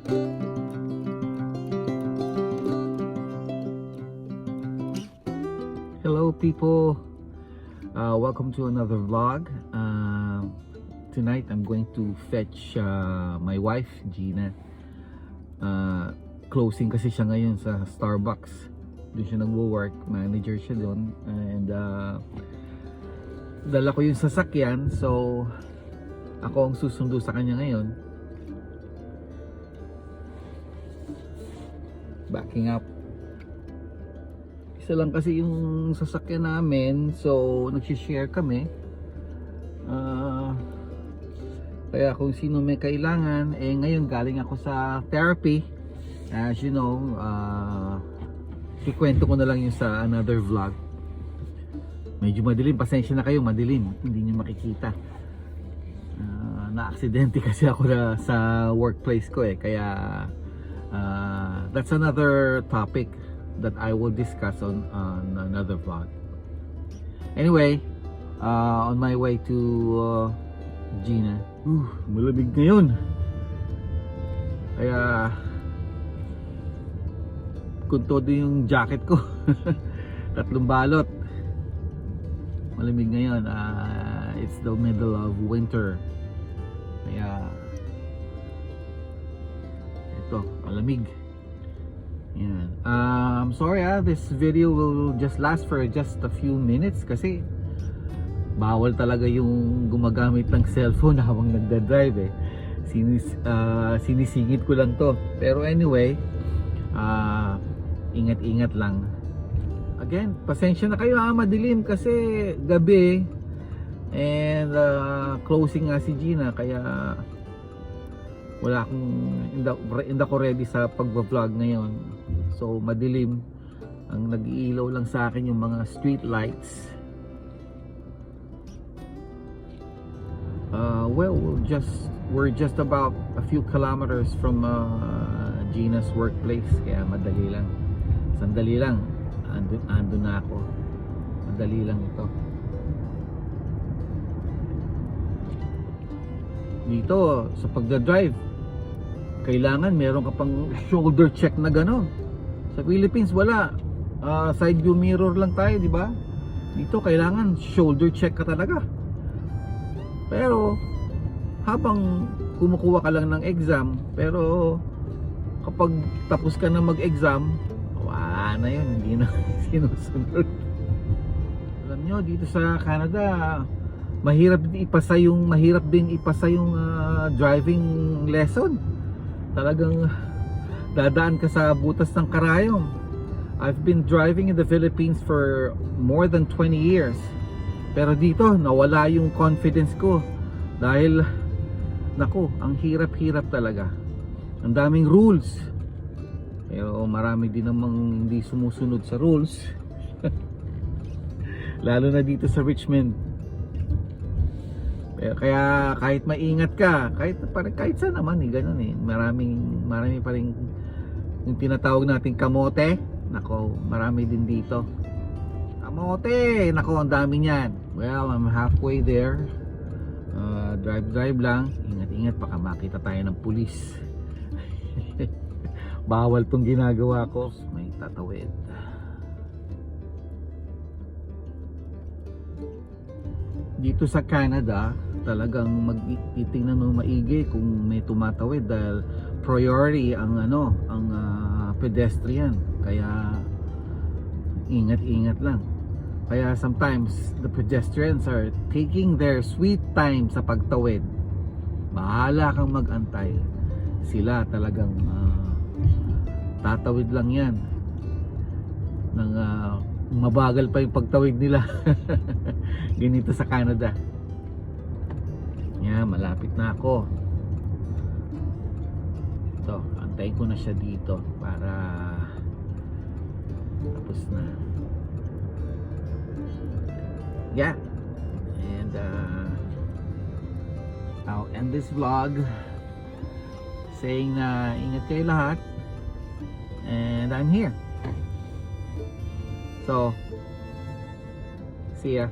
Hello people, welcome to another vlog. Tonight I'm going to fetch my wife Gina. Closing kasi siya ngayon sa Starbucks. Doon siya nagwo-work, manager siya doon. And dala ko yung sasakyan, so ako ang susundo sa kanya ngayon. Backing up. Isa lang kasi yung sasakyan namin, so nag-share kami. Kaya kung sino may kailangan, ngayon galing ako sa therapy. As you know, ikwento ko na lang yung sa another vlog. Medyo madilim, pasensya na kayo, madilim, hindi nyo makikita. Na-aksidente kasi ako sa workplace ko kaya that's another topic that I will discuss on another vlog. Anyway, on my way to Gina. Malamig ngayon. Kaya kung todo yung jacket ko. Tatlong balot. Malamig ngayon. It's the middle of winter. Kaya ito, malamig. Yan. I'm sorry this video will just last for just a few minutes kasi bawal talaga yung gumagamit ng cellphone habang nagda-drive sinisingit ko lang to, pero anyway, ingat-ingat lang. Again, pasensya na kayo madilim kasi gabi and closing nga si Gina, kaya wala akong hindi ako ready sa pagba-vlog ngayon. So madilim, ang nag-iilaw lang sa akin yung mga street lights. Well, we're just about a few kilometers from Gina's workplace, kaya madali lang. Sandali lang, andun na ako. Madali lang ito. Dito sa pagdadrive, kailangan meron ka pang shoulder check na gano'n. Sa Philippines wala, side view mirror lang tayo, di ba? Dito kailangan shoulder check ka talaga. Pero habang kumukuha ka lang ng exam, pero kapag tapos ka na mag-exam, wala na yun, hindi na sinusunod. Alam nyo, dito sa Canada, mahirap din ipasa yung driving lesson. Talagang dadaan ka sa butas ng karayom. I've been driving in the Philippines for more than 20 years. Pero dito, nawala yung confidence ko. Dahil, naku, ang hirap-hirap talaga. Ang daming rules. Pero marami din namang hindi sumusunod sa rules. Lalo na dito sa Richmond. Kaya kahit maingat ka, kahit saan naman ganun marami pa rin yung tinatawag nating kamote. Nako, marami din dito. Kamote, nako, ang dami niyan. Well, I'm halfway there. Drive lang. Ingat-ingat, baka makita tayo ng pulis. Bawal tong ginagawa ko. May tatawid. Dito sa Canada, talagang magtitingnan mo maigi kung may tumatawid dahil priority ang pedestrian. Kaya ingat-ingat lang. Kaya sometimes the pedestrians are taking their sweet time sa pagtawid. Bahala kang mag-antay. Sila talagang tatawid lang yan ng mabagal pa yung pagtawid nila. Ganito sa Canada. Yan, malapit na ako. Ito, antayin ko na siya dito para tapos na. Yeah. And I'll end this vlog saying na ingat kayo lahat. And I'm here. So, see ya.